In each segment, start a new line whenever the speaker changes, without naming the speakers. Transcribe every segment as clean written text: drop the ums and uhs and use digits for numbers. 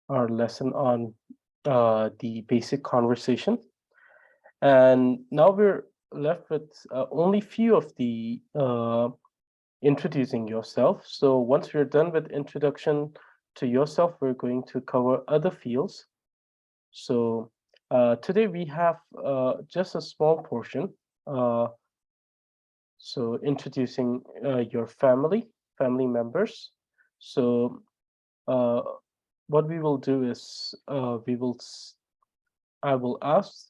our lesson on the basic conversation. And now we're left with only few of the introducing yourself. So once we're done with introduction to yourself, we're going to cover other fields. So today we have just a small portion. Uh, so introducing your family members. So uh, what we will do is I will ask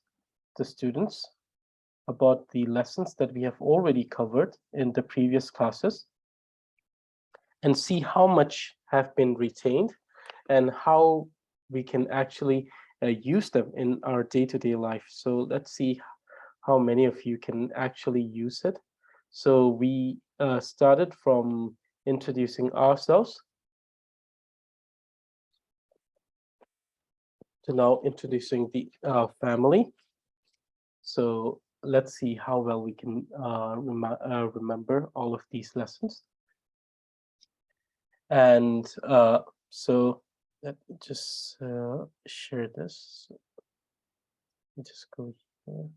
the students about the lessons that we have already covered in the previous classes and see how much have been retained and how we can actually use them in our day-to-day life. So let's see how many of you can actually use it. So we started from introducing ourselves to now introducing the family. So let's see how well we can remember all of these lessons. And so let me just share this. Let me just go here.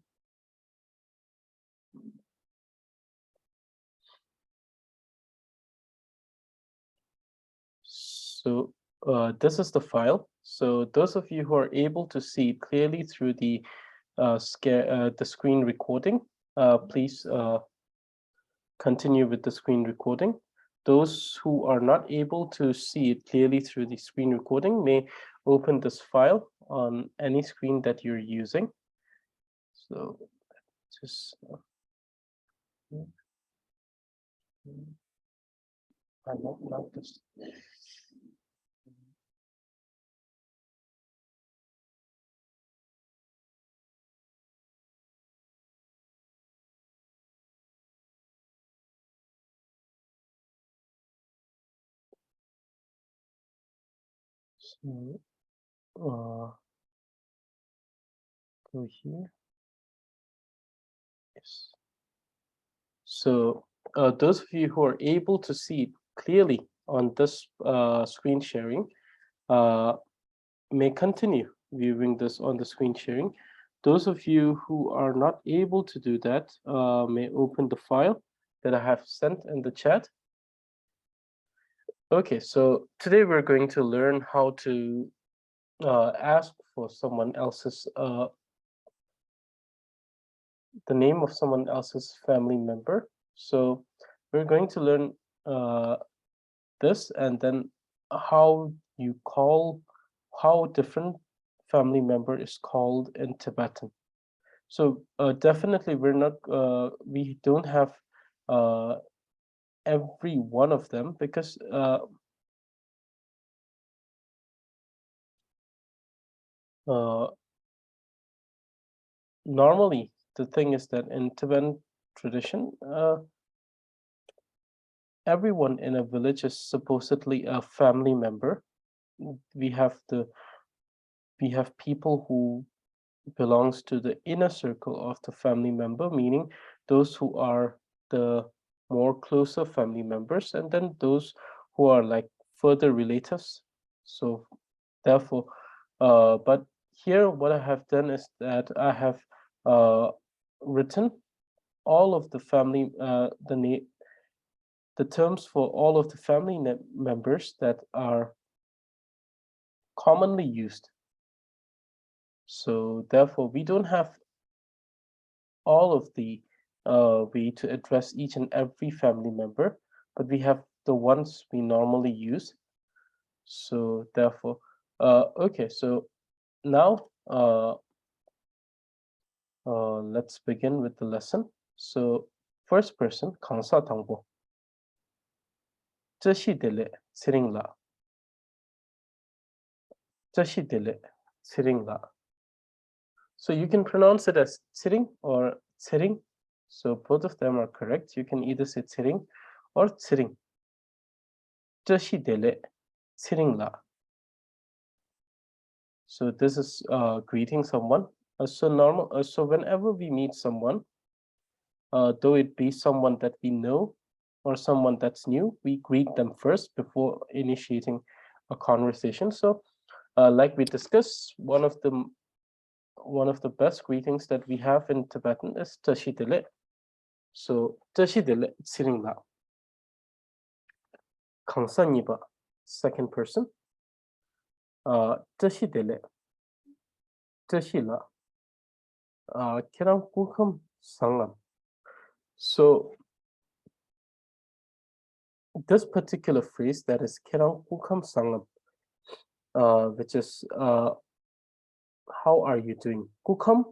So this is the file. So those of you who are able to see it clearly through the screen recording, please continue with the screen recording. Those who are not able to see it clearly through the screen recording may open this file on any screen that you're using. So just not this. So go here. Yes. So those of you who are able to see it clearly on this screen sharing uh, may continue viewing this on the screen sharing. Those of you who are not able to do that may open the file that I have sent in the chat. Okay, so today we're going to learn how to ask for someone else's the name of someone else's family member. So we're going to learn this and then how you call how different family member is called in Tibetan. So definitely we don't have uh, every one of them because normally the thing is that in Tibetan tradition, everyone in a village is supposedly a family member. We have people who belongs to the inner circle of the family member, meaning those who are the more closer family members, and then those who are like further relatives. So therefore, but here what I have done is that I have written all of the family, the terms for all of the family members that are commonly used. So therefore, we don't have all of the way to address each and every family member, but we have the ones we normally use. So therefore, okay, so now let's begin with the lesson. So first person, Kansa Tangbo. 这是的嘞，指令啦，这是的嘞，指令啦。So you can pronounce it as tsiring or tsiring. So both of them are correct. You can either say tsiring or tsiring. 这是的嘞，指令啦。So this is greeting someone. So whenever we meet someone, though it be someone that we know or someone that's new, we greet them first before initiating a conversation. So Like we discussed, one of the best greetings that we have in Tibetan is Tashidele. So Tashidele Tsiringla. Kangsanyiba, second person. Tashidele. Tashila. Kirang Kukam Sangam. So this particular phrase, that is Kirang Kukam Sangam, which is how are you doing? Kukam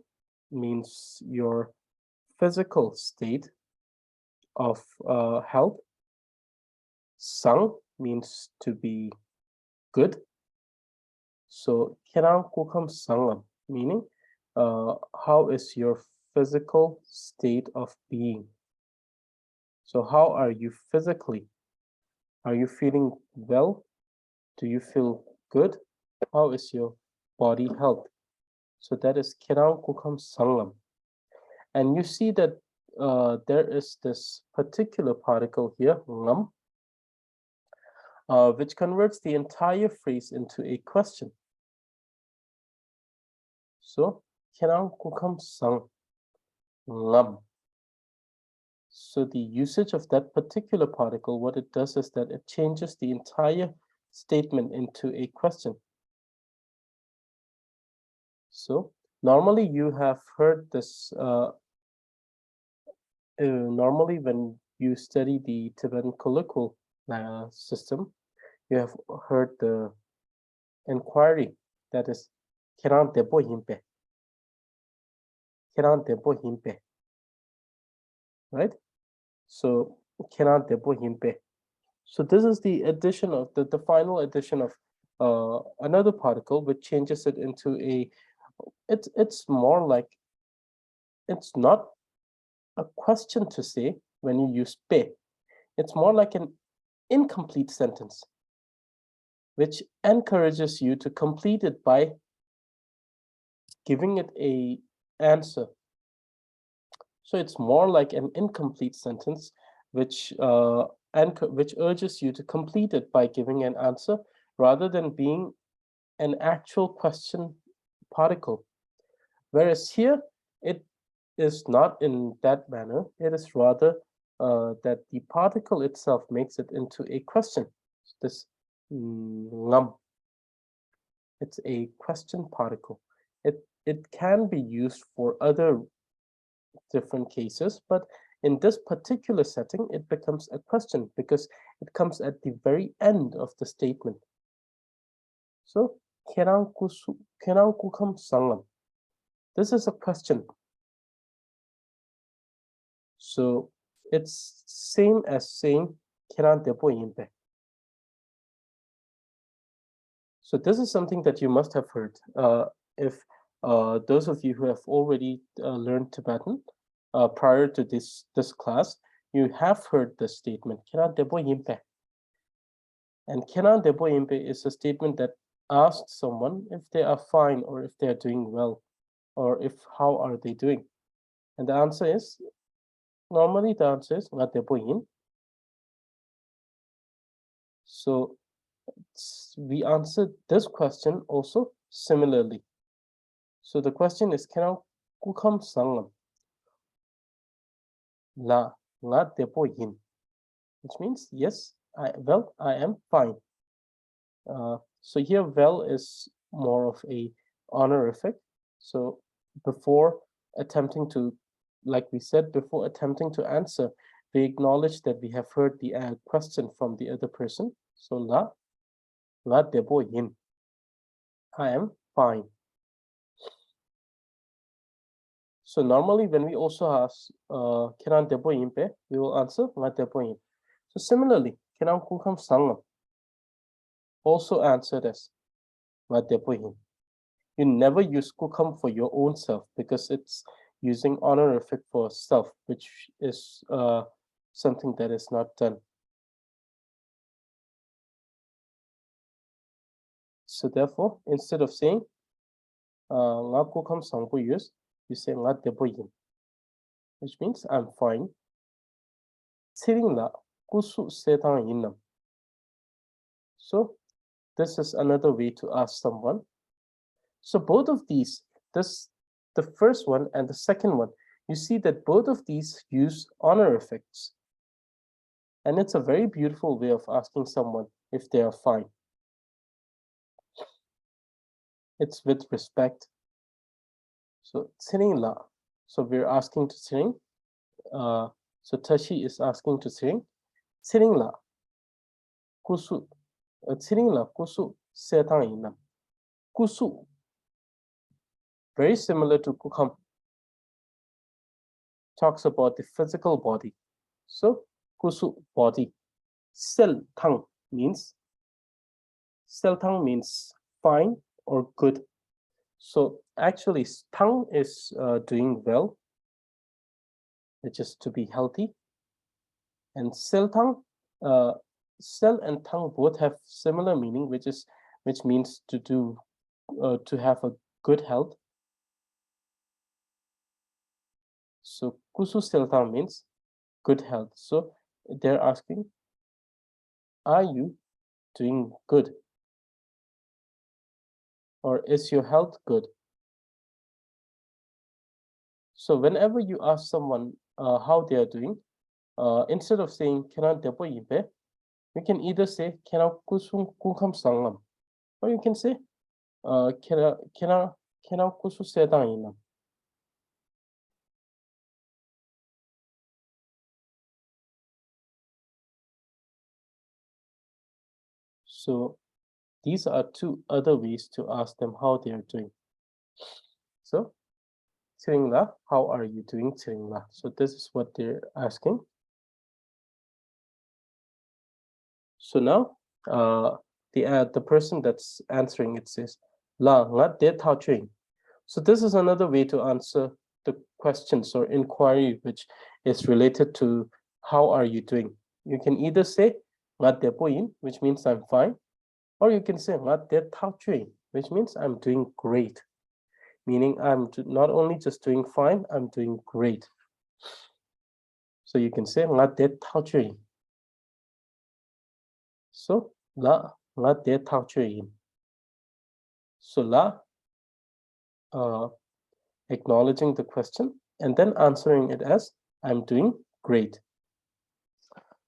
means your physical state of health. Sang means to be good. So Kirang Kukam Sangam, meaning how is your physical state of being? So how are you physically? Are you feeling well? Do you feel good? How is your body health? So that is Kirang Kukam Sangam. And you see that there is this particular particle here, ngam, which converts the entire phrase into a question. So Kirang Kukam Sang ngam. So the usage of that particular particle, what it does is that it changes the entire statement into a question. So normally you have heard this, normally when you study the Tibetan colloquial system, you have heard the inquiry, that is, Kiran Debo Himpe. Kiran Debo Himpe. Right? So Kiran Debo Himpe. So this is the addition of the final addition of another particle, which changes it into a, it's more like, it's not a question to say when you use pe. It's more like an incomplete sentence, which encourages you to complete it by giving it a answer. So it's more like an incomplete sentence, which urges you to complete it by giving an answer, rather than being an actual question particle. Whereas here, it is not in that manner. It is rather that the particle itself makes it into a question. This ngam, it's a question particle. It can be used for other different cases, but in this particular setting, it becomes a question because it comes at the very end of the statement. So, Kerang Kukam Sangam. This is a question. So it's same as saying Kerang Debo Yimpe. So this is something that you must have heard. If those of you who have already learned Tibetan prior to this class, you have heard this statement, Kenan Debo Yimpe. And Kenan Debo Yimpe is a statement that asks someone if they are fine or if they are doing well, or if how are they doing. And the answer is, normally the answer is Nga Debo Yin. So we answered this question also similarly. So the question is, Kenan Kukam Sangam La Nga Debo Yin, which means yes, I am fine. So here well is more of a honorific. So before attempting to, like we said, before attempting to answer, we acknowledge that we have heard the question from the other person. So la debo yin. I am fine. So normally when we also ask Kiran debo yin pe, we will answer la debo yin. So similarly, Kiran kukam sangam also answered as la debo yin. You never use kukam for your own self because it's using honorific for self, which is something that is not done. So therefore, instead of saying nga kukam sangbo use, you say nga debo yin, which means I'm fine. Tiring la kusu setang yinnam. So This is another way to ask someone. So both of these, the first one and the second one, you see that both of these use honor affixes. And it's a very beautiful way of asking someone if they are fine. It's with respect. So Tsiring la. So we're asking to Tsiring. So Tashi is asking to Tsiring. Tsiring la. Kusu. Tsiring la kusu setang inam. Kusu. Very similar to Kukam. Talks about the physical body. So kusu, body. Sel tang means fine or good. So actually tang is doing well, which is to be healthy. And sel tang, sel and tang both have similar meaning, which means to have a good health. So kusu sel tang means good health. So they're asking, are you doing good? Or is your health good? So whenever you ask someone how they are doing, instead of saying "Kena depo ibe," you can either say "Kena kusung kukam sangam," or you can say "Kena kusu sedang inam." So these are two other ways to ask them how they are doing. So, Tsiringla, how are you doing, Tsiringla? So this is what they're asking. So now, the person that's answering it says, "La nga de tao chuing." So this is another way to answer the questions or inquiry which is related to how are you doing. You can either say "Nga de po yin," which means I'm fine, or you can say "Nga de tao chuing," which means I'm doing great. Meaning I'm not only just doing fine, I'm doing great. So you can say "Nga de tao chuing." So la nga de tao chuing. So la acknowledging the question and then answering it as I'm doing great.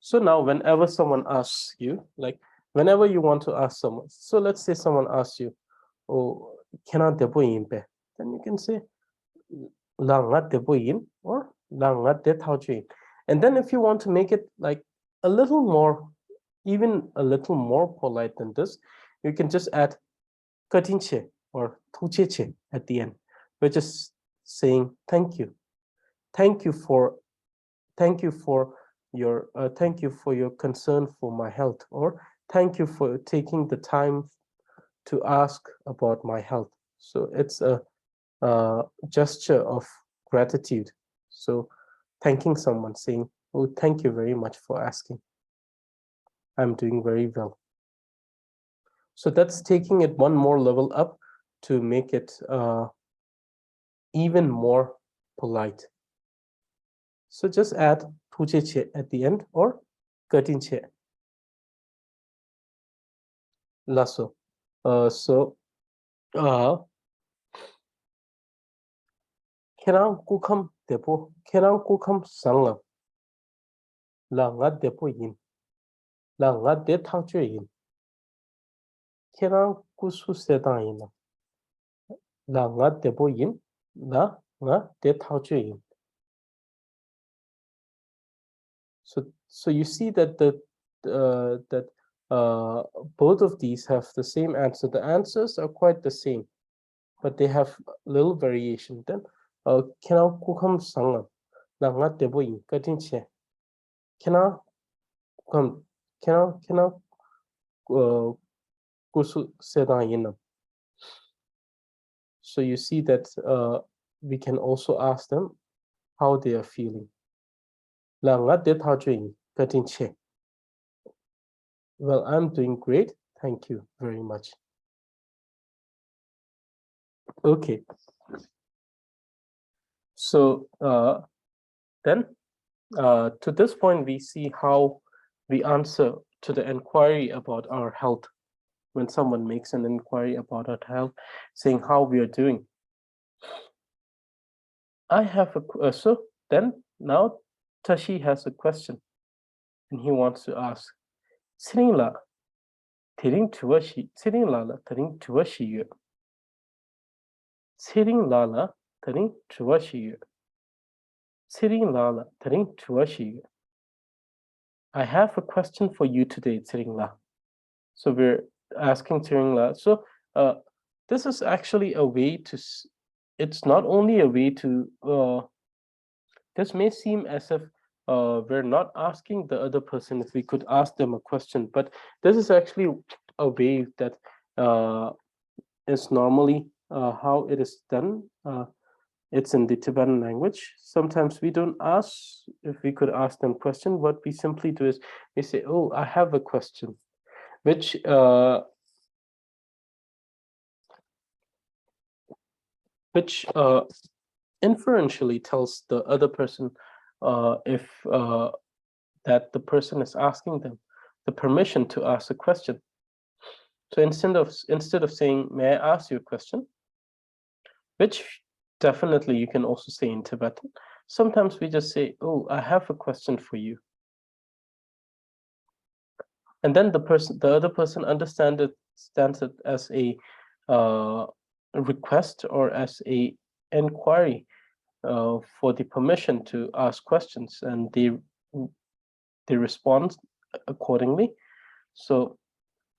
So now whenever someone asks you, like whenever you want to ask someone, so let's say someone asks you, "Oh, can I debo impe?" Then you can say "La nga debo yin" or "La nga de tao chuing." And then if you want to make it like a little more, even a little more polite than this, you can just add "katinche" or "tucheche" at the end, which is saying thank you. Thank you for your concern for my health, or thank you for taking the time to ask about my health. So it's a gesture of gratitude. So thanking someone, saying, "Oh, thank you very much for asking. I'm doing very well." So that's taking it one more level up to make it even more polite. So just add "tucheche" at the end or "katinche." Lasso. Kenang kukam depo, kenang kukam sangam. La nga depo yin. La nga de tang chue yin. Kenang kusu sedang yin. La nga depo yin. La nga de tang chue yin. So you see that both of these have the same answer. The answers are quite the same, but they have little variation. Then kenang kukam sangam. La nga depo yin. Katin che. Kenang kukam. Kenang kusu sedang yin. So you see that we can also ask them how they are feeling. Well, I'm doing great. Thank you very much. Okay. So then to this point, we see how we answer to the inquiry about our health. when someone makes an inquiry about our health, saying how we are doing. I have a so then now Tashi has a question, and he wants to ask, "Srinla, tering tuashi, Srinla, tering tuashi yu. Srinla, tering tuashi yu. Srinla, tering tuashi yu. I have a question for you today, Srinla." So we're asking Srinla. So this is actually a way to. It's not only a way to. This may seem as if we're not asking the other person if we could ask them a question, but this is actually a way that is normally how it is done. It's in the Tibetan language. Sometimes we don't ask if we could ask them a question. What we simply do is we say, "Oh, I have a question," which inferentially tells the other person if that the person is asking them the permission to ask a question. So instead of saying, "May I ask you a question?" which definitely you can also say in Tibetan, sometimes we just say, "Oh, I have a question for you." And then the other person understands it as a request or as a inquiry for the permission to ask questions, and they respond accordingly. So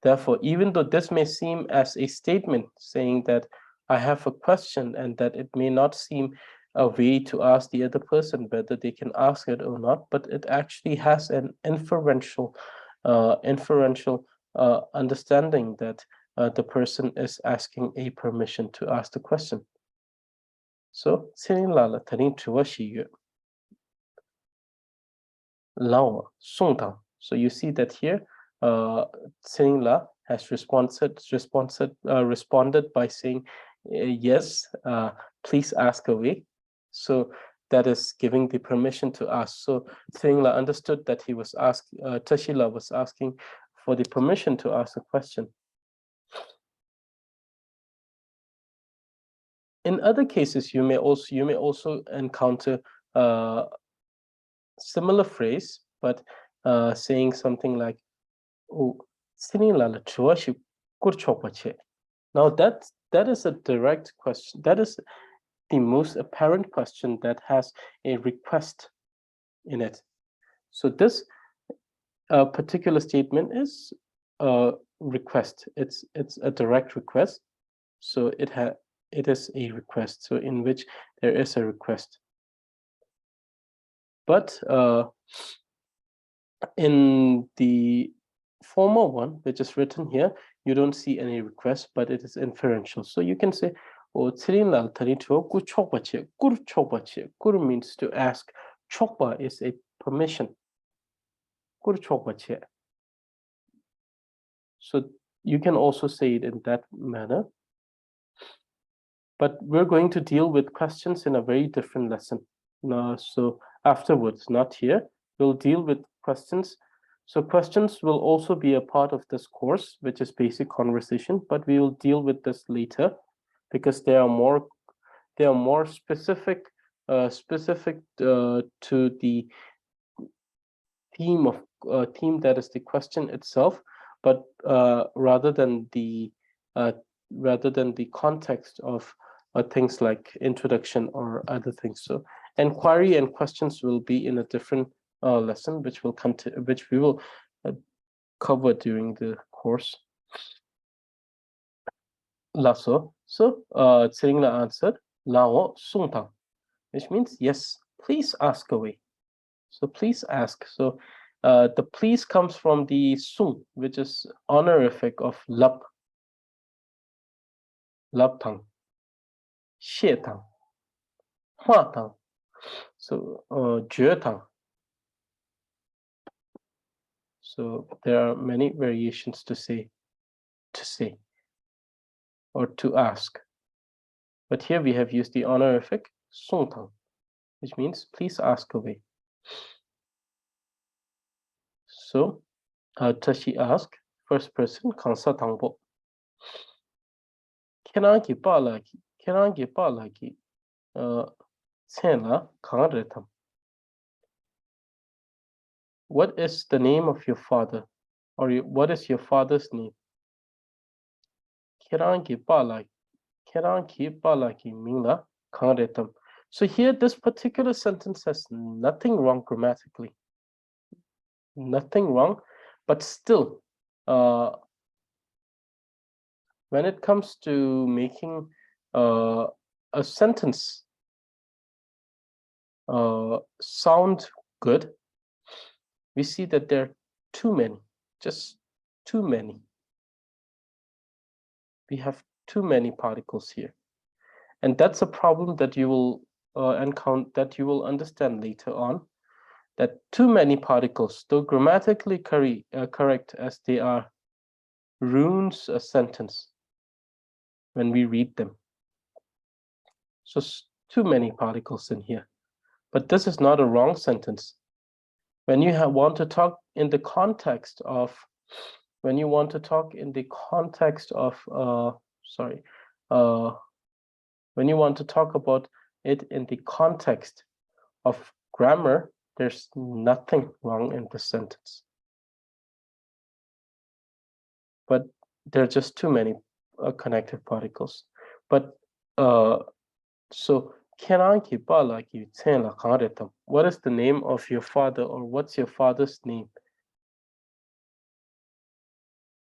therefore, even though this may seem as a statement saying that I have a question, and that it may not seem a way to ask the other person whether they can ask it or not, but it actually has an inferential understanding that the person is asking a permission to ask the question. So, Lala Tarin Chuashi Lao Songtang. So you see that here, La has responded by saying, "Yes, please ask away." So that is giving the permission to ask. So La understood that he was Tashila was asking for the permission to ask a question. In other cases, you may also encounter similar phrase, but saying something like, "Oh, now that is a direct question. That is the most apparent question that has a request in it. So this particular statement is a request. It's a direct request. So it is a request. So in which there is a request. But in the former one, which is written here, you don't see any request, but it is inferential. So you can say, "Oh, Kur means to ask. Chokpa is a permission. So you can also say it in that manner. But we're going to deal with questions in a very different lesson. So afterwards, not here, we'll deal with questions. So questions will also be a part of this course, which is basic conversation, but we will deal with this later because they are more specific to the theme that is the question itself, but rather than the context of things like introduction or other things. So inquiry and questions will be in a different lesson, which we will cover during the course. Lasso. So Tsering answered, "Lao Sungtang," which means yes, please ask away. So please ask. So the please comes from the sung, which is honorific of lap, laptang, xie huatang. So juetang. So there are many variations to say or to ask. But here we have used the honorific sungtang, which means please ask away. So Tashi asked first person kansa tangbo. Kenangi palaki tsela kangaretam. What is the name of your father? Or what is your father's name? Kerangi palaki mingla kangaretam. So here, this particular sentence has nothing wrong grammatically. Nothing wrong, but still, when it comes to making a sentence sound good, we see that there are too many, just too many. We have too many particles here. And that's a problem that you will encounter, that you will understand later on, that too many particles, though grammatically correct as they are, ruins a sentence when we read them. So too many particles in here. But this is not a wrong sentence. When you want to talk in the context of, when you want to talk in the context of, when you want to talk about it in the context of grammar, there's nothing wrong in the sentence. But there are just too many connected particles. But so what is the name of your father, or what's your father's name?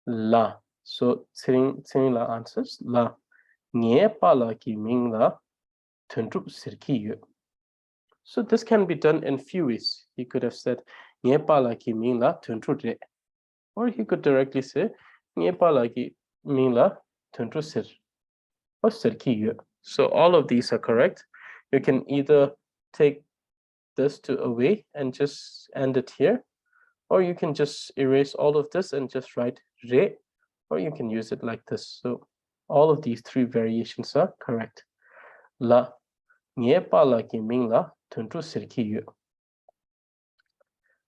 La. So Tsing La answers La. Nye pala ki ming la tundrup sirki yu. So this can be done in few ways. He could have said Nye pala ki ming la tundrup re. Or he could directly say Nye pala ki ming la tundrup sir. Or sirki yu. So all of these are correct. You can either take this to away and just end it here, or you can just erase all of this and just write re, or you can use it like this. So all of these three variations are correct. La nye pa la ki ming la tuntu sirki yu.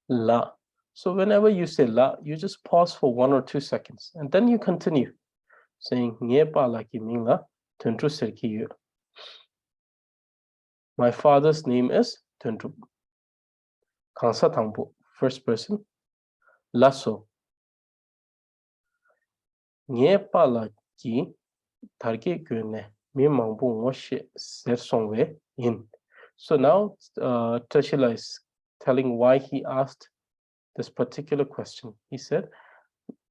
La. So whenever you say la, you just pause for 1 or 2 seconds, and then you continue saying nye pa la ki ming la tuntu sirki yu. My father's name is Tuntu. Kansa tangpo, first person. Lasso. Nye pa la ki targe gyune mi mangbu ngoshe ser songwe in. So now Tashila is telling why he asked this particular question. He said,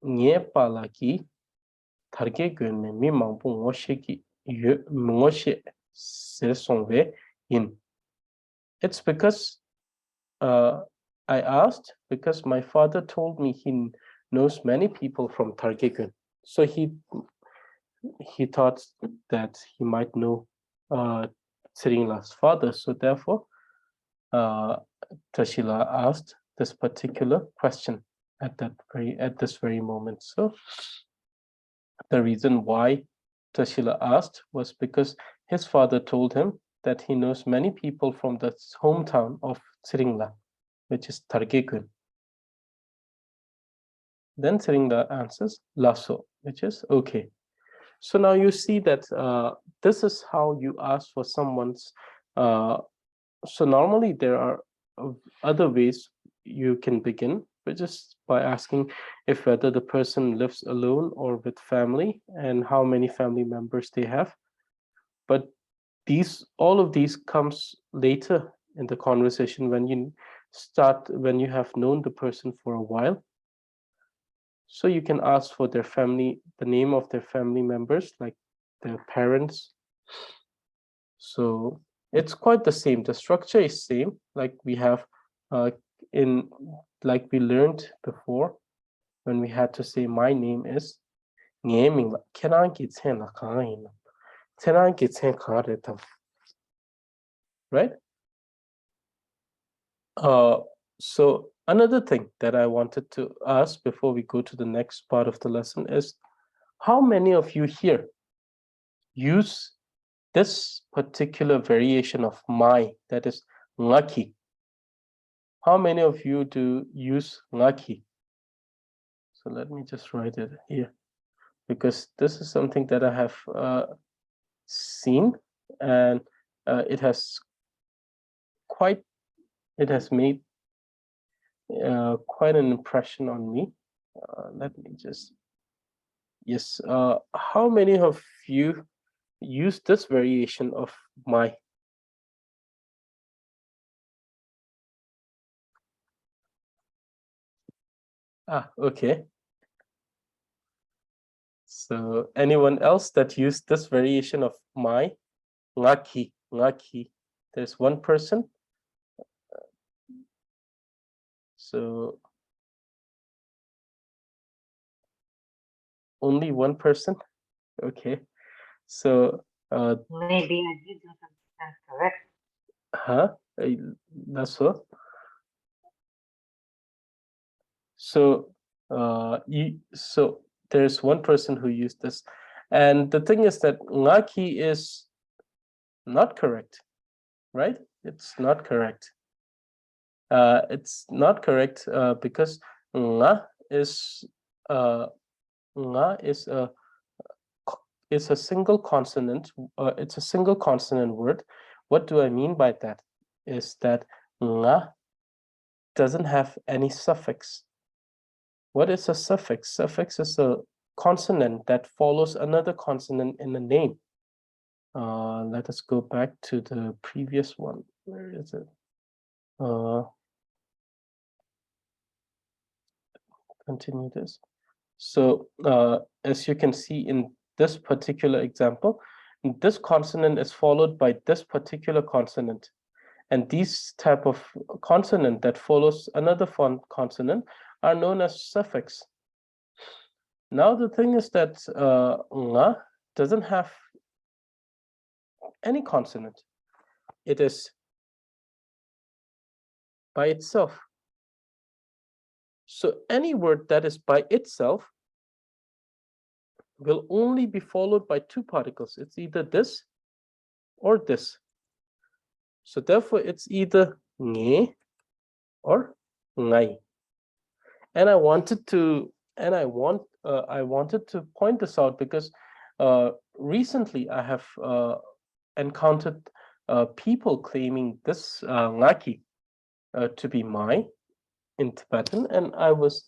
Nye pa la ki targe gyune mi mangbu ngoshe ser songwe in. It's because I asked because my father told me he knows many people from Targegun. So he thought that he might know Siringla's father. So therefore, Tashila asked this particular question at this very moment. So the reason why Tashila asked was because his father told him that he knows many people from the hometown of Siringla, which is Targegun. Then Siringla answers Lasso, which is okay. So now you see that this is how you ask for someone's. So normally there are other ways you can begin, but just by asking if whether the person lives alone or with family and how many family members they have. But all of these comes later in the conversation when you have known the person for a while. So you can ask for their family, the name of their family members, like their parents. So it's quite the same. The structure is same, like we have like we learned before when we had to say my name is right? So another thing that I wanted to ask before we go to the next part of the lesson is, how many of you here use this particular variation of my, that is ngaki? How many of you do use ngaki? So let me just write it here, because this is something that I have seen, and it has made quite an impression on me. Let me just, yes, how many of you use this variation of my? Okay. So anyone else that used this variation of my? Ngaki. There's one person. So only one person. Okay. So
maybe I did not understand correct.
That's so. So so there's one person who used this, and the thing is that ngaki is not correct, right? It's not correct. It's not correct because nga is uh, a single consonant. It's a single consonant word. What do I mean by that? Is that nga doesn't have any suffix. What is a suffix? Suffix is a consonant that follows another consonant in a name. Let us go back to the previous one. Where is it? Continue this. So as you can see in this particular example, this consonant is followed by this particular consonant. And these type of consonant that follows another consonant are known as suffix. Now the thing is that nga doesn't have any consonant. It is by itself. So any word that is by itself will only be followed by two particles. It's either this or this. So therefore, it's either nge or ngai. And I wanted to point this out because recently I have encountered people claiming this ngaki to be mai in Tibetan, and I was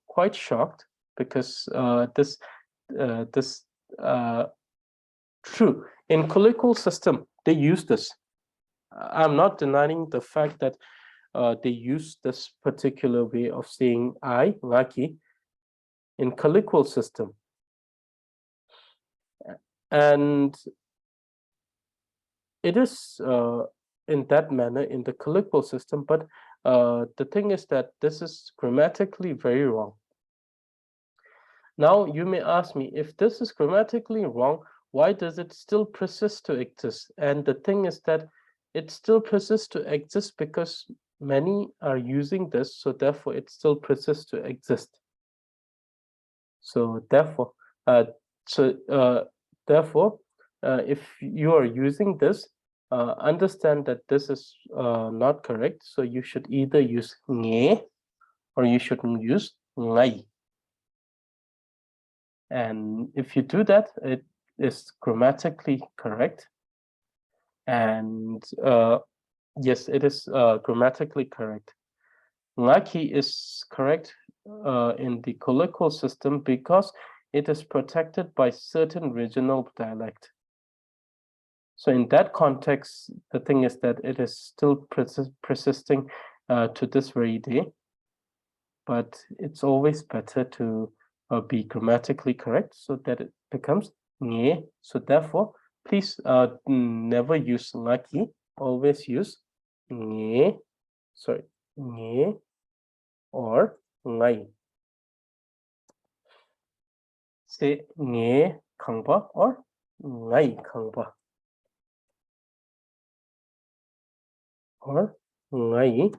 quite shocked because this true in colloquial system they use this. I'm not denying the fact that they use this particular way of saying I, ngaki, in colloquial system. And it is in that manner in the colloquial system, but the thing is that this is grammatically very wrong. Now, you may ask me, if this is grammatically wrong, why does it still persist to exist? And the thing is that it still persists to exist because many are using this, so therefore it still persists to exist. So therefore, if you are using this, understand that this is not correct. So you should either use nge or you should use ngai. And if you do that, it is grammatically correct. And yes, it is grammatically correct. Ngaki is correct in the colloquial system because it is protected by certain regional dialect. So in that context, the thing is that it is still persisting to this very day, but it's always better to be grammatically correct so that it becomes nge. So therefore, please never use ngaki, always use nge, nge or ngai. Say nge kangba or ngai kangba or ngai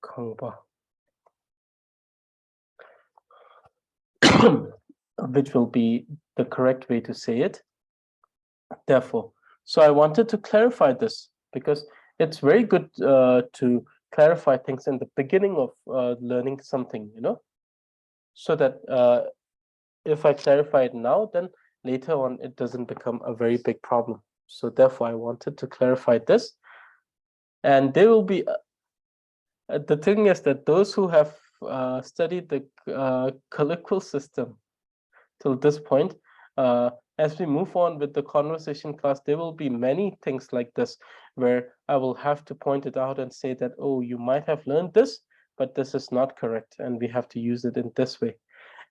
kangba, which will be the correct way to say it. Therefore, so I wanted to clarify this because it's very good to clarify things in the beginning of learning something, you know. so that if I clarify it now, then later on it doesn't become a very big problem. So therefore, I wanted to clarify this. And there will be the thing is that those who have studied the colloquial system till this point, as we move on with the conversation class, there will be many things like this where I will have to point it out and say that, oh, you might have learned this, but this is not correct, and we have to use it in this way.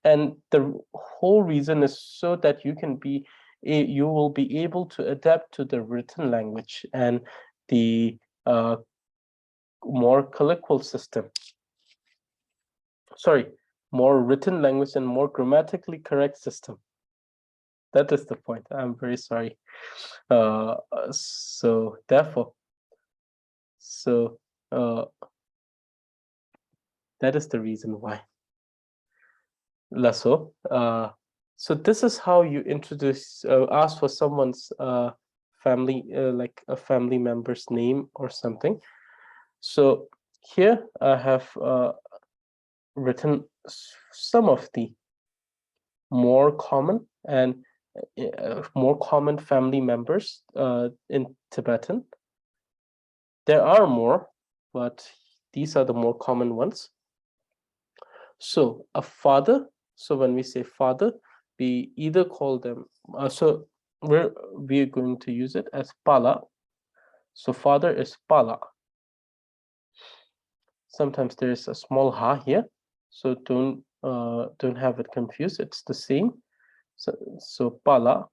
And the whole reason is so that you will be able to adapt to the written language and the more colloquial system. Sorry, more written language and more grammatically correct system. That is the point. I'm very sorry. So therefore, that is the reason why. Lasso. So this is how you introduce, ask for someone's family, like a family member's name or something. So here I have written some of the more common and more common family members in Tibetan. There are more, but these are the more common ones. So a father, so when we say father, we either call them, so we're going to use it as pala. So father is pala. Sometimes there is a small ha here, so don't have it confused. It's the same. So pala,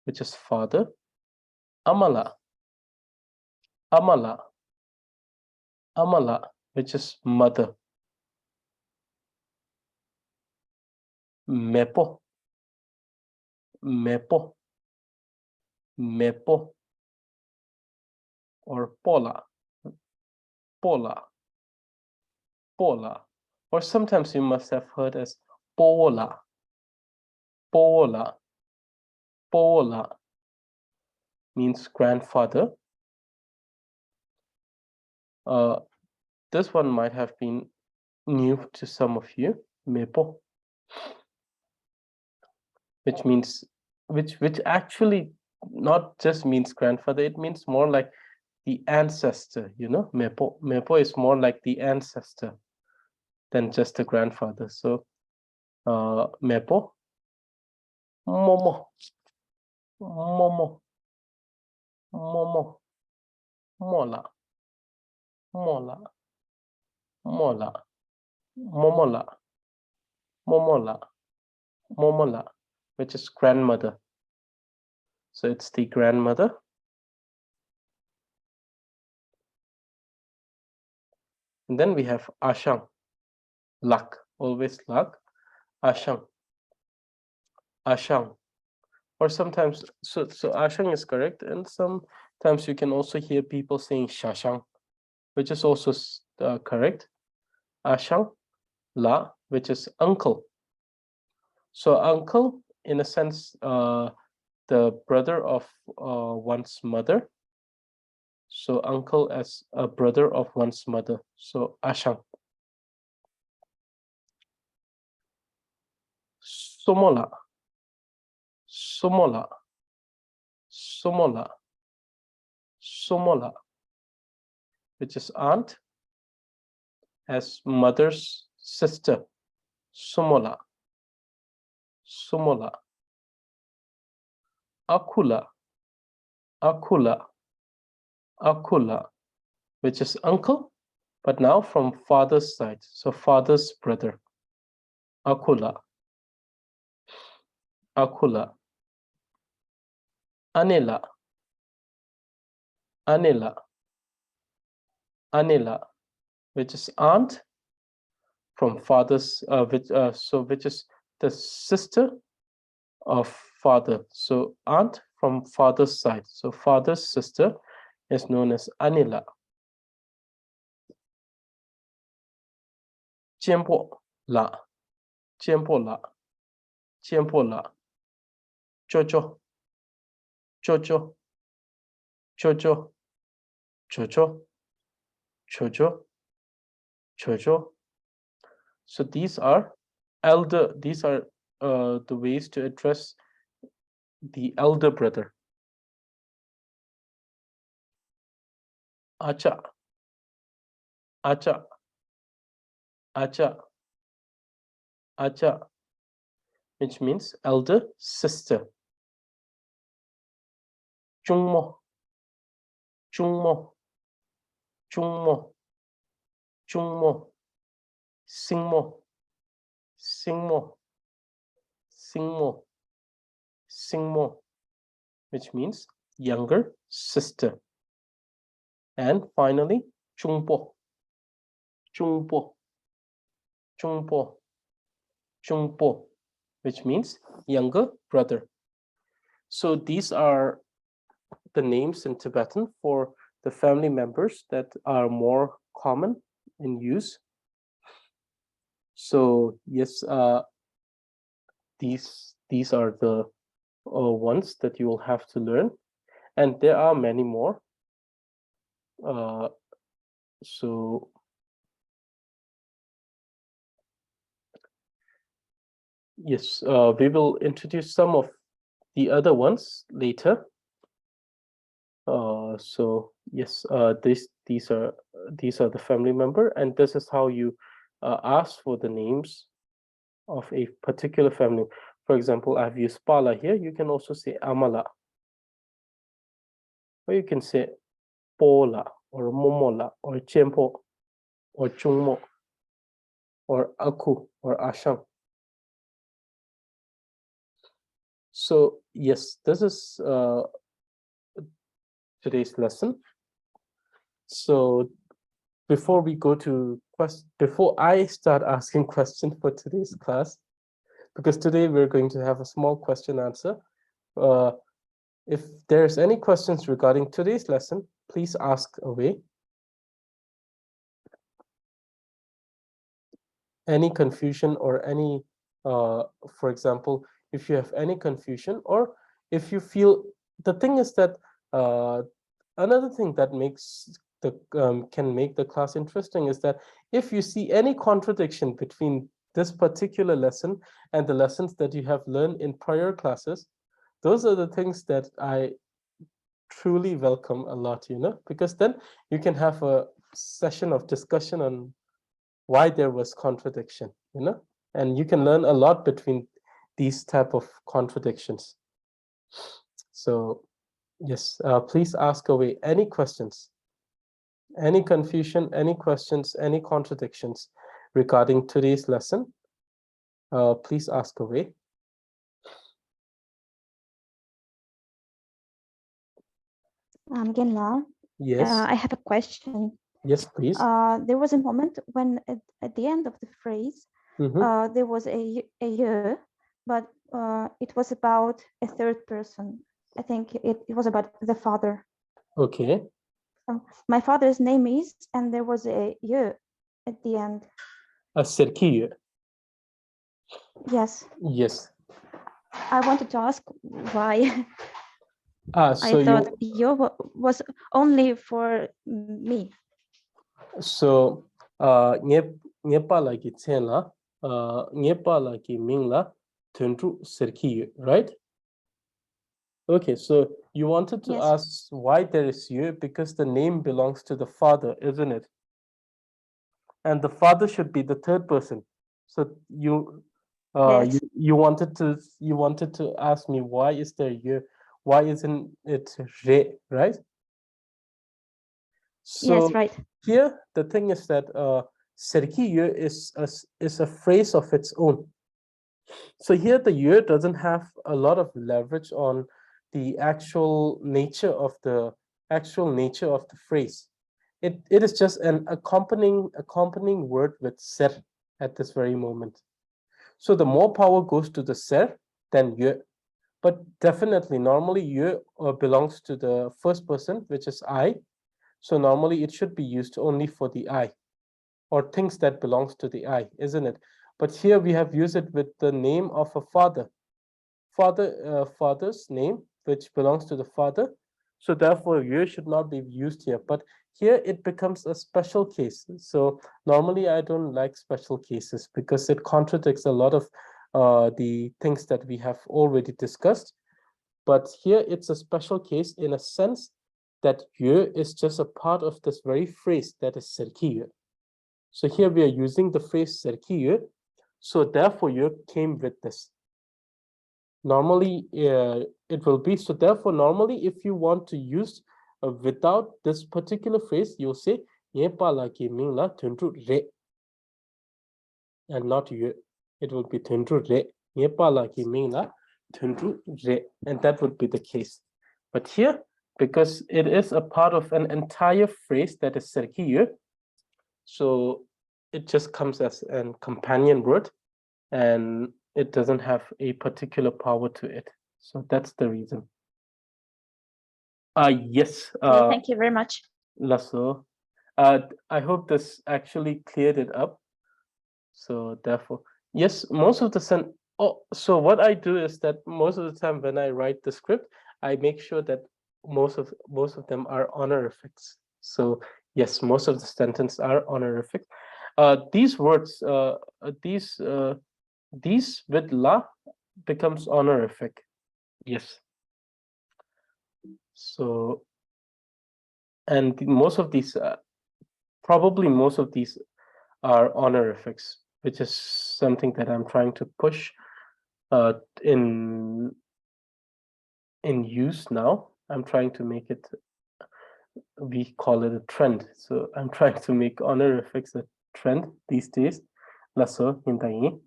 which is father. Amala, amala, amala, which is mother. Mepo, mepo, mepo, or pola, pola, pola, or sometimes you must have heard as pola, pola, pola, means grandfather. This one might have been new to some of you, mepo, which means which actually not just means grandfather, it means more like the ancestor, you know. Mepo is more like the ancestor than just a grandfather. So mepo, momo, momo, momo, mola, mola, mola, momola, momola, momola, which is grandmother. So it's the grandmother. And then we have ashang, luck, always luck, ashang, ashang. Or sometimes, so ashang is correct, and sometimes you can also hear people saying shashang, which is also correct. Ashang, la, which is uncle. So uncle, in a sense, the brother of one's mother. So uncle as a brother of one's mother. So ashang. Somola, somola, somola, somola, which is aunt as mother's sister. Somola, somola. Akula, akula, akula, which is uncle, but now from father's side. So father's brother. Akula, akula. Anila, anila, anila, which is aunt from father's, which is the sister of father. So aunt from father's side. So father's sister is known as Anila. Jianpo la, jianpo la, jianpo la. Jojo, jojo, jojo, jojo, jojo, jojo. So these are Elder, these are the ways to address the elder brother. Acha, acha, acha, acha, which means elder sister. Chungmo, chungmo, chungmo, chungmo, singmo, singmo, singmo, singmo, which means younger sister. And finally, chungpo, chungpo, chungpo, chungpo, which means younger brother. So these are the names in Tibetan for the family members that are more common in use. So yes, these are the ones that you will have to learn, and there are many more. So yes, we will introduce some of the other ones later. So yes, these are the family member, and this is how you ask for the names of a particular family. For example, I've used Pala here. You can also say Amala, or you can say Pola, or Momola, or Chempo, or Chungmo, or Aku, or Ashang. So yes, this is today's lesson. So before we go to before I start asking questions for today's class, because today we're going to have a small question answer. If there's any questions regarding today's lesson, please ask away. Any confusion or any, for example, if you have any confusion, or if you feel, the thing is that another thing that makes the can make the class interesting is that if you see any contradiction between this particular lesson and the lessons that you have learned in prior classes, those are the things that I truly welcome a lot, because then you can have a session of discussion on why there was contradiction, and you can learn a lot between these type of contradictions. So yes, please ask away any questions, any confusion, any questions, any contradictions regarding today's lesson. Please ask away.
Genla,
Yes.
I have a question.
Yes, please.
There was a moment when at the end of the phrase, there was a year, but it was about a third person. I think it was about the father.
Okay.
My father's name is, and there was a year at the end.
A Serki.
Yes.
Yes.
I wanted to ask why.
So
I thought year was only for me.
So Nepalagi Tsela, Nepalagi Mingla Tundru Serki, right? Okay, so you wanted to ask why there is you, because the name belongs to the father, isn't it? And the father should be the third person. So you wanted to ask me, why is there you? Why isn't it re, right? So
yes, right.
Here the thing is that Serki year is a phrase of its own. So here the year doesn't have a lot of leverage on the actual nature of the phrase. It is just an accompanying word with ser at this very moment. So the more power goes to the ser than year. But definitely, normally year belongs to the first person, which is I. So normally it should be used only for the I, or things that belongs to the I, isn't it? But here we have used it with the name of a father. Father's name, which belongs to the father. So therefore, year should not be used here. But here it becomes a special case. So normally I don't like special cases because it contradicts a lot of the things that we have already discussed. But here it's a special case in a sense that yö is just a part of this very phrase that is serki yö. So here we are using the phrase serki yö. So therefore yö came with this. Normally it will be, so therefore normally if you want to use without this particular phrase, you'll say ye pa la ki ming la tundru re, and not yö. It will be tundru re, ye pa la ki ming la tundru re, and that would be the case. But here, because it is a part of an entire phrase that is serki yö, so it just comes as a companion word, and it doesn't have a particular power to it. So that's the reason. Yes.
Okay, thank you very much.
Lasso. I hope this actually cleared it up. So therefore, yes, most of the so what I do is that most of the time when I write the script, I make sure that most of them are honorifics. So yes, most of the sentences are honorific. These words, these with la becomes honorific. Yes. So, and most of these, probably most of these are honorifics, which is something that I'm trying to push in use now. I'm trying to make it, we call it a trend. So I'm trying to make honorifics a trend these days. Lasso hintai.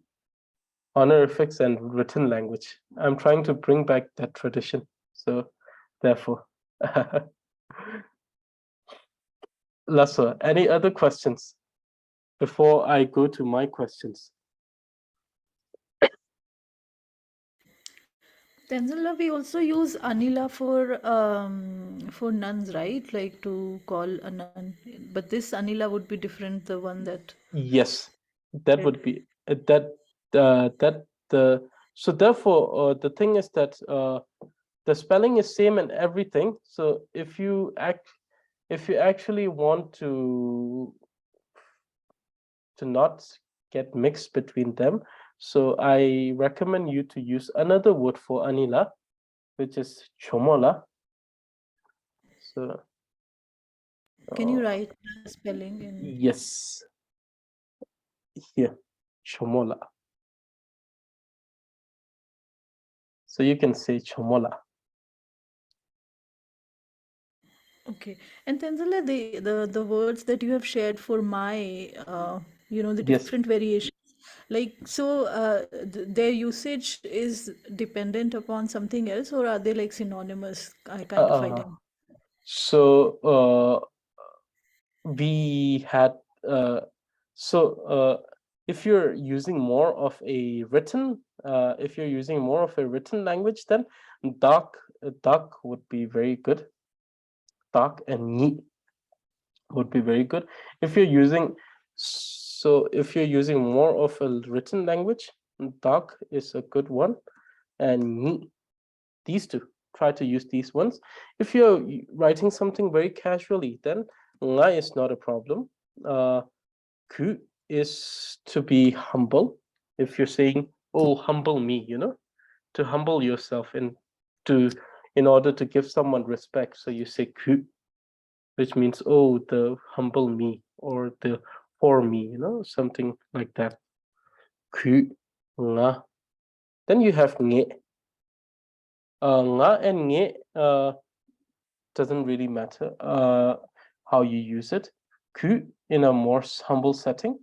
Honorifics and written language. I'm trying to bring back that tradition. So therefore, Lasso, any other questions before I go to my questions?
Tanzila, we also use Anila for nuns, right? Like to call a nun. But this Anila would be different, the one that.
Yes, that would be so therefore the thing is that the spelling is same and everything. So if you actually want to not get mixed between them, so I recommend you to use another word for Anila, which is chomola. So
Can you write the spelling in?
yes, here, chomola. So you can say chomola.
Okay. And Tanzila, the words that you have shared for my, the
Yes.
different variations, like, so their usage is dependent upon something else, or are they like synonymous kind of item?
So we had if you're using more of a written language, then dark would be very good. Dark and ni would be very good. If you're using more of a written language, dark is a good one, and ni, these two, try to use these ones. If you're writing something very casually, then nga is not a problem. Ku is to be humble. If you're saying, oh, humble me, to humble yourself in order to give someone respect. So you say ku, which means, oh, the humble me, or the for me, something like that. Ku, nga. Then you have nge. Nga and nge doesn't really matter how you use it. Ku in a more humble setting.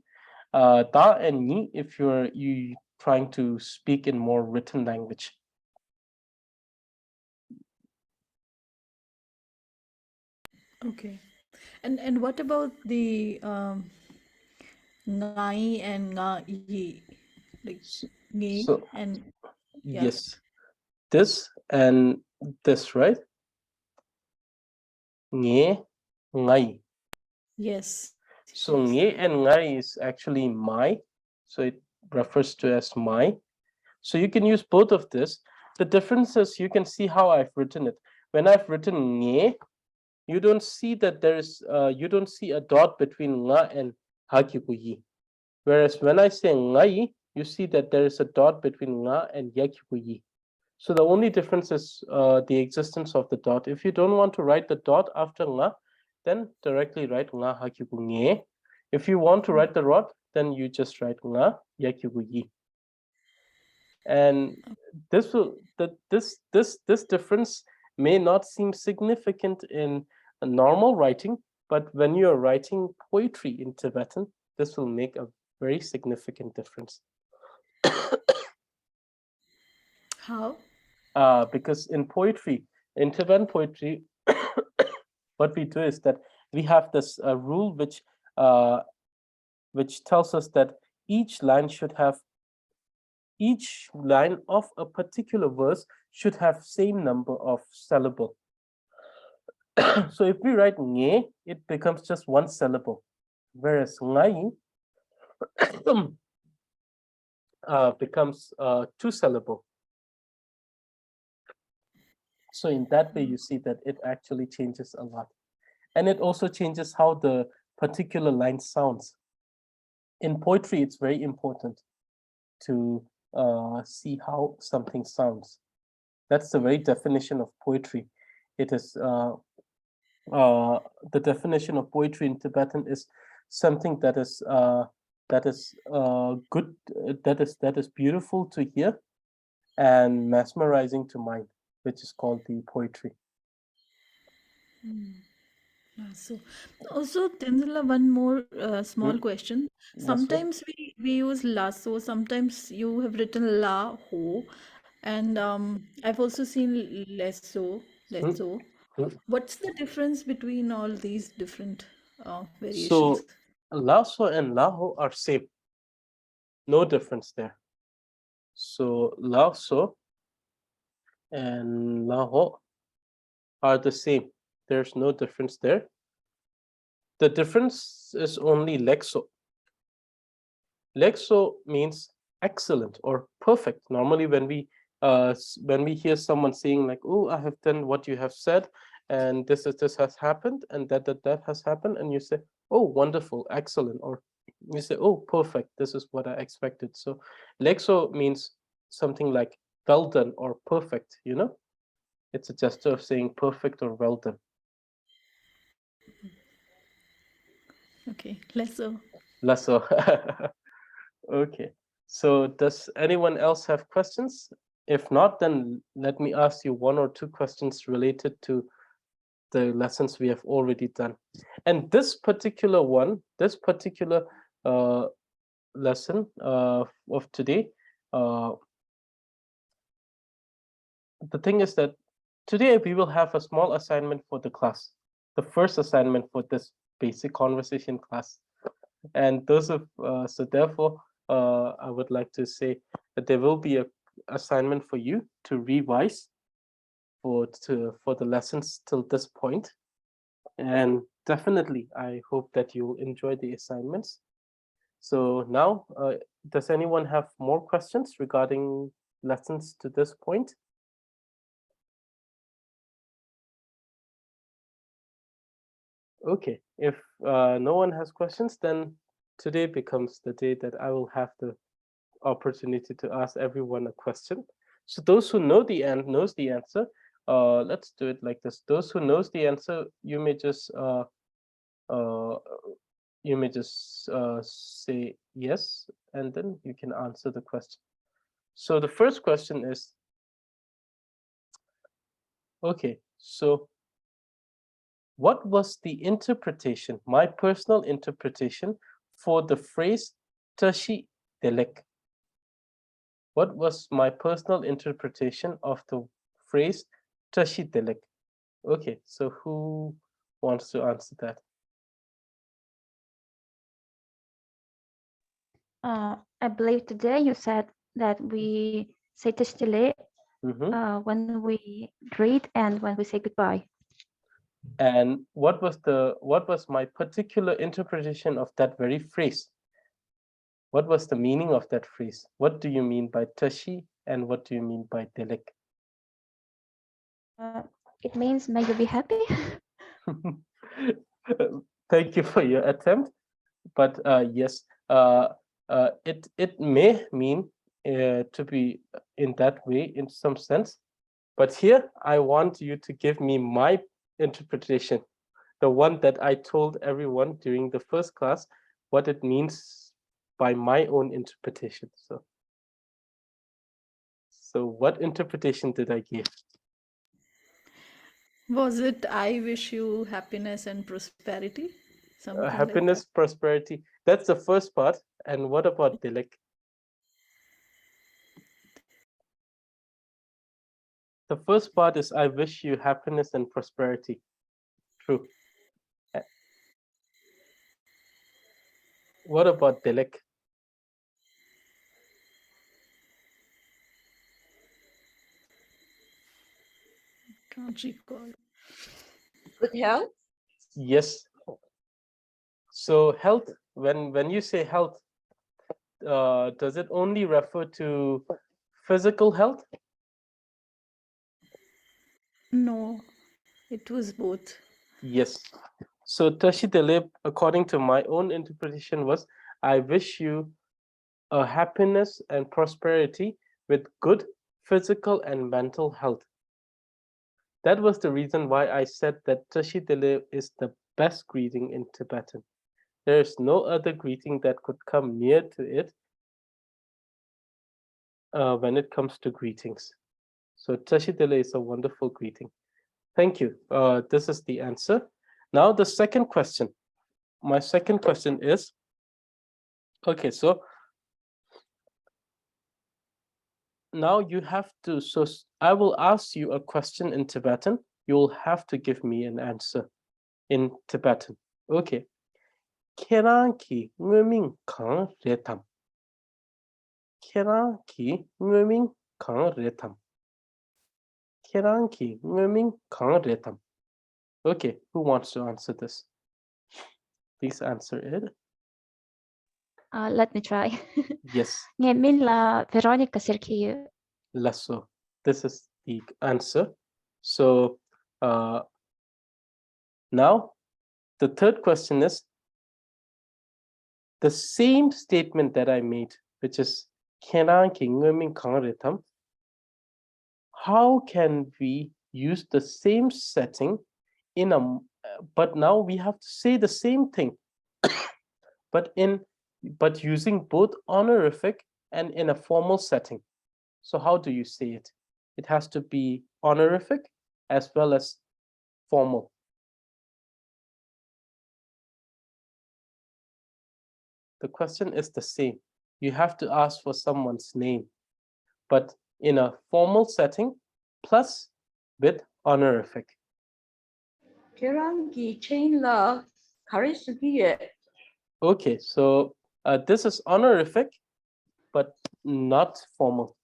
Da and ni if you're trying to speak in more written language.
Okay. And what about the ngai and nga yi? Like ngai
So
and yeah.
yes, this and this, right? Nge, ngai.
Yes.
So
Yes.
nge and ngai is actually my, so it refers to as my. So you can use both of this. The difference is you can see how I've written it. When I've written nge, you don't see that there is you don't see a dot between nga and hakyukuyi. Whereas when I say ngai, you see that there is a dot between nga and yakyukuyi. So the only difference is the existence of the dot. If you don't want to write the dot after nga, then directly write nga hakyuku nge. If you want to write the dot, then you just write nga yakyuku yi. And this will this difference may not seem significant in a normal writing, but when you are writing poetry in Tibetan, this will make a very significant difference.
How?
Because in poetry, in Tibetan poetry, what we do is that we have this rule which tells us that each line of a particular verse should have same number of syllable. So if we write nge, it becomes just one syllable, whereas ngai becomes two syllable. So in that way, you see that it actually changes a lot. And it also changes how the particular line sounds. In poetry, it's very important to see how something sounds. That's the very definition of poetry. It is the definition of poetry in Tibetan is something that is good, that is beautiful to hear, and mesmerizing to mind, which is called the poetry.
So, also, Tenzila, one more small
Hmm?
question.
Yes, sir.
Sometimes we use lasso, sometimes you have written la ho, and I've also seen lesso,
Hmm?
lesso.
Hmm?
What's the difference between all these different variations?
So lasso and laho are same, no difference there. So lasso and laho are the same. There's no difference there. The difference is only lexo. Lexo means excellent or perfect. Normally, when we hear someone saying like, "Oh, I have done what you have said, and this has happened, and that has happened," and you say, "Oh, wonderful, excellent," or you say, "Oh, perfect. This is what I expected." So, lexo means something like well done or perfect. You know, it's a gesture of saying perfect or well done.
Okay, lesso.
Lasso. Okay. So does anyone else have questions? If not, then let me ask you one or two questions related to the lessons we have already done. And this particular lesson of today, the thing is that today we will have a small assignment for the class, the first assignment for this basic conversation class. And those of so therefore I would like to say that there will be a assignment for you to revise for the lessons till this point, and definitely I hope that you'll enjoy the assignments. So now does anyone have more questions regarding lessons to this point? Okay, if no one has questions, then today becomes the day that I will have the opportunity to ask everyone a question. So those who know the knows the answer, let's do it like this. Those who knows the answer, you may just uh, say yes, and then you can answer the question. So the first question is, okay, so what was the interpretation, my personal interpretation, for the phrase tashi delek? What was my personal interpretation of the phrase tashi delek? Okay, so who wants to answer that?
I believe today you said that we say testile
Mm-hmm.
when we greet and when we say goodbye.
And what was my particular interpretation of that very phrase? What was the meaning of that phrase? What do you mean by tashi and what do you mean by delek?
It means may you be happy.
Thank you for your attempt, but yes, it may mean to be in that way in some sense. But here, I want you to give me my interpretation, the one that I told everyone during the first class, what it means by my own interpretation. So what interpretation did I give?
Was it I wish you happiness and prosperity? Something
Happiness, prosperity. That's the first part. And what about Dilek? The first part is I wish you happiness and prosperity. True. What about Dilek?
Can't recall.
Good health.
Yes. So health, when you say health, does it only refer to physical health?
No, it was both.
Yes. So Tashidele, according to my own interpretation, was I wish you a happiness and prosperity with good physical and mental health. That was the reason why I said that Tashidele is the best greeting in Tibetan. There is no other greeting that could come near to it when it comes to greetings. So Tashidele is a wonderful greeting. Thank you. This is the answer. Now the second question. My second question is, okay, so now you have to, so I will ask you a question in Tibetan. You'll have to give me an answer in Tibetan. Okay. Keranki nguming kang retam. Keranki nguming kang retam. Keranki nguming kang retam. Okay, who wants to answer this? Please answer it.
Let me try.
Yes.
Nghe min là Veronica Sergio.
Lasso. This is the answer. So now the third question is the same statement that I made, which is how can we use the same setting in a but now we have to say the same thing but using both honorific and in a formal setting. So how do you say it? It has to be honorific as well as formal. The question is the same. You have to ask for someone's name, but in a formal setting plus with honorific.
Kerangi chain la karisugiye.
Okay, so this is honorific, but not formal.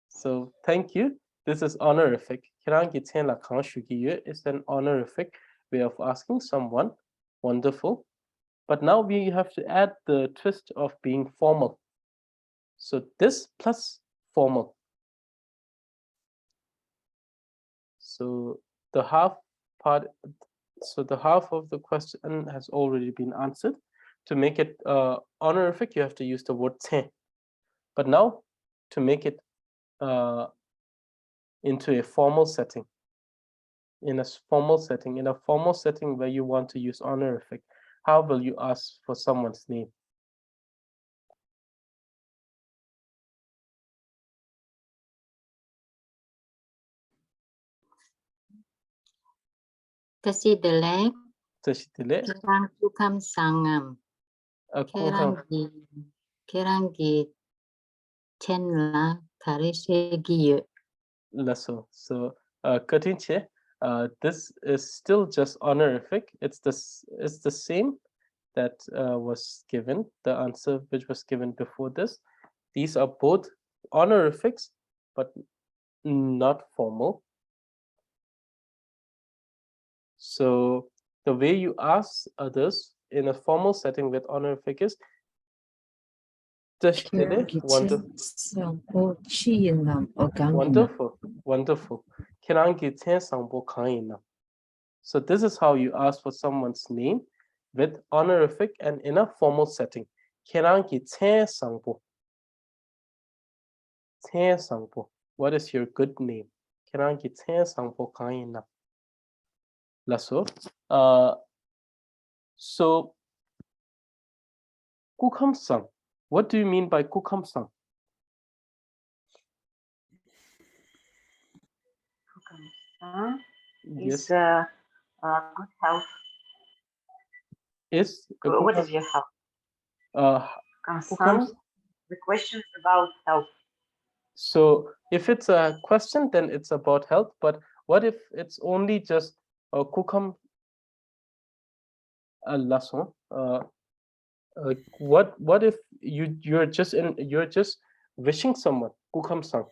So thank you. This is honorific. Is an honorific way of asking someone. Wonderful. But now we have to add the twist of being formal. So this plus formal. So the half part, so the half of the question has already been answered. To make it honorific, you have to use the word ten. But now to make it into a formal setting, in a formal setting where you want to use honorific, how will you ask for someone's name?
Tashidele.
Tashidele.
Kerangi kam sangam. Kerangi chenla karishegiye.
Lasso. So Katinche, this is still just honorific. It's the same that was given, the answer which was given before this. These are both honorifics, but not formal. So the way you ask others in a formal setting with honorific is wonderful. So this is how you ask for someone's name with honorific and in a formal setting. Kerangi Tse Sangpo. Tse Sangpo. What is your good name? Kerangi Tse Sangpo Kaina. Lasso. So Kukam-sang. What do you mean by Kukam-sang?
Is
Yes.
good health.
Is
What is your health?
Kukam.
The question is about health.
So if it's a question, then it's about health. But what if it's only just Kukam Lason? What if you're just wishing someone Kukam-sang?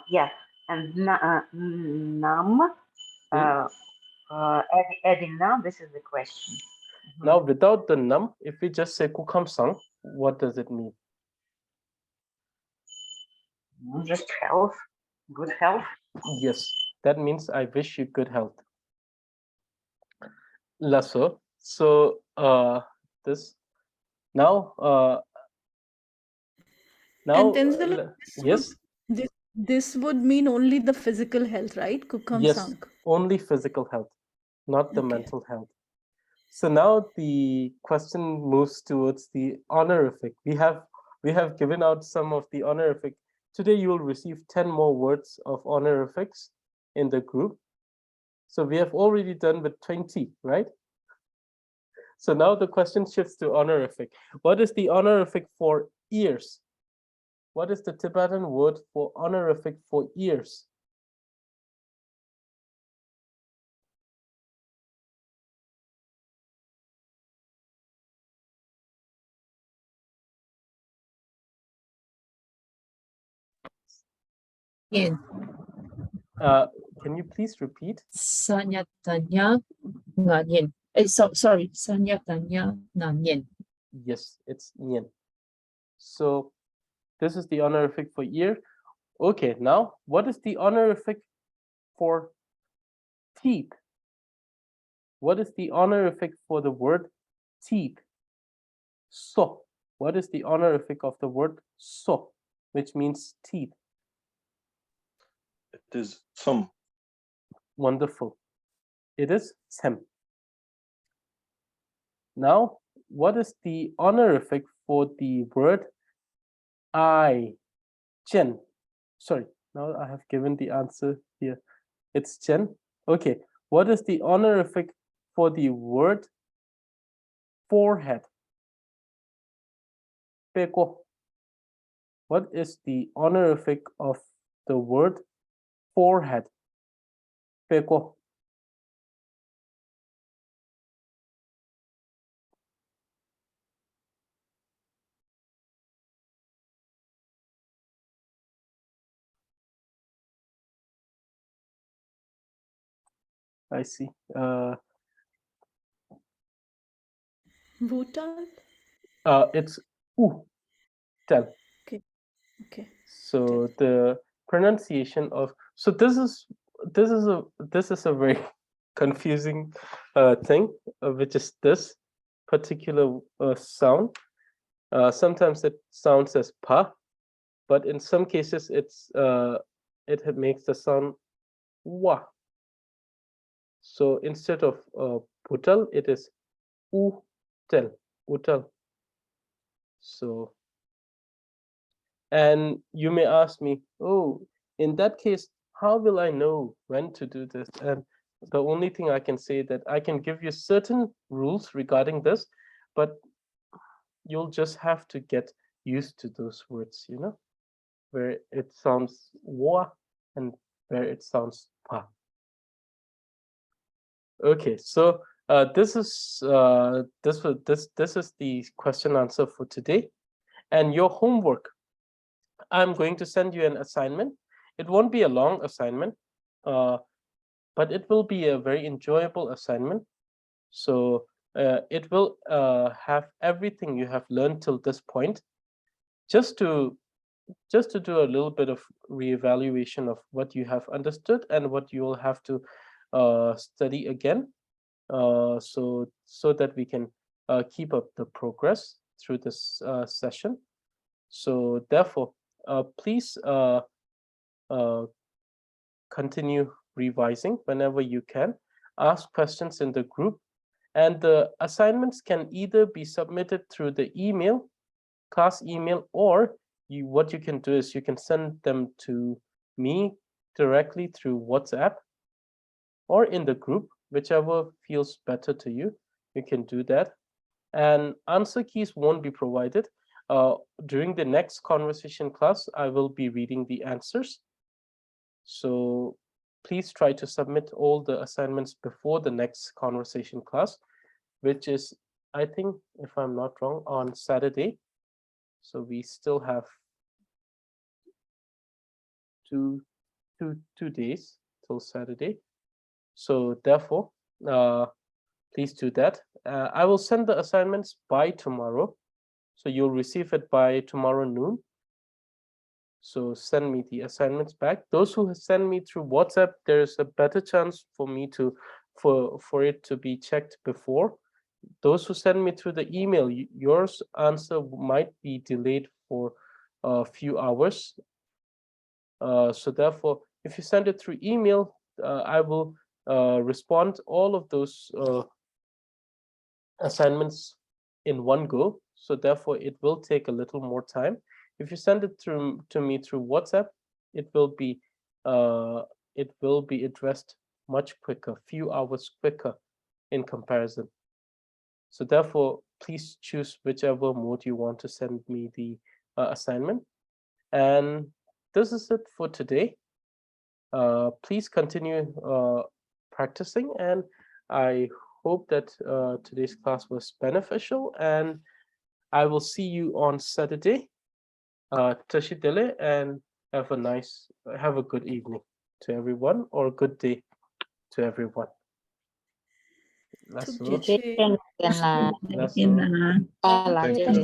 Yeah, and nam. Adding nam. This is the question.
Now, without the nam, if we just say Kukam-sang, what does it mean?
Just health, good health.
Yes, that means I wish you good health. Lasso. So this now
And Tenzil,
yes.
This would mean only the physical health, right? Kukam
Yes,
sang.
only physical health, not the mental health. So now the question moves towards the honorific. We have given out some of the honorific. Today you will receive 10 more words of honorifics in the group. So we have already done with 20, right? So now the question shifts to honorific. What is the honorific for ears? What is the Tibetan word for honorific for ears?
Yin.
Can you please repeat?
Sanyatanya Nanyin. Sorry, Sanyatanya Nanyin.
Yes, it's Nyen. So this is the honorific for ear. Okay, now what is the honorific for teeth? What is the honorific for the word teeth? So, what is the honorific of the word so, which means teeth?
It is some.
Wonderful. It is sem. Now, what is the honorific for the word I, Chen? Sorry, now I have given the answer here. It's Chen. Okay, what is the honorific for the word forehead? Peko. What is the honorific of the word forehead? Peko. I see.
Bhutan?
It's tel.
Okay.
So the pronunciation of this is a very confusing thing, which is this particular sound. Sometimes it sounds as pa, but in some cases it makes the sound wa. So instead of putal, it is utel, utal. So, and you may ask me, oh, in that case, how will I know when to do this? And the only thing I can say that I can give you certain rules regarding this, but you'll just have to get used to those words, you know, where it sounds wa and where it sounds pa. Okay, so this is the question answer for today, and your homework. I'm going to send you an assignment. It won't be a long assignment, but it will be a very enjoyable assignment. So it will have everything you have learned till this point, just to just to do a little bit of reevaluation of what you have understood and what you will have to study again, so that we can keep up the progress through this session. So therefore, please continue revising whenever you can. Ask questions in the group, and the assignments can either be submitted through the email, class email, or what you can do is you can send them to me directly through WhatsApp or in the group, whichever feels better to you. You can do that. And answer keys won't be provided. During the next conversation class, I will be reading the answers. So please try to submit all the assignments before the next conversation class, which is, I think, if I'm not wrong, on Saturday. So we still have two days till Saturday. So therefore, please do that. I will send the assignments by tomorrow. So you'll receive it by tomorrow noon. So send me the assignments back. Those who send me through WhatsApp, there's a better chance for me to for it to be checked before. Those who send me through the email, yours answer might be delayed for a few hours. So therefore, if you send it through email, I will respond all of those assignments in one go. So therefore, it will take a little more time. If you send it to me through WhatsApp, it will be addressed much quicker, few hours quicker in comparison. So therefore, please choose whichever mode you want to send me the assignment. And this is it for today. Please continue practicing, and I hope that today's class was beneficial, and I will see you on Saturday. Tashidele, and have a good evening to everyone, or good day to everyone. That's all.
Thúc chị.
Trên là
That's all.
ba là
Thank you.
trên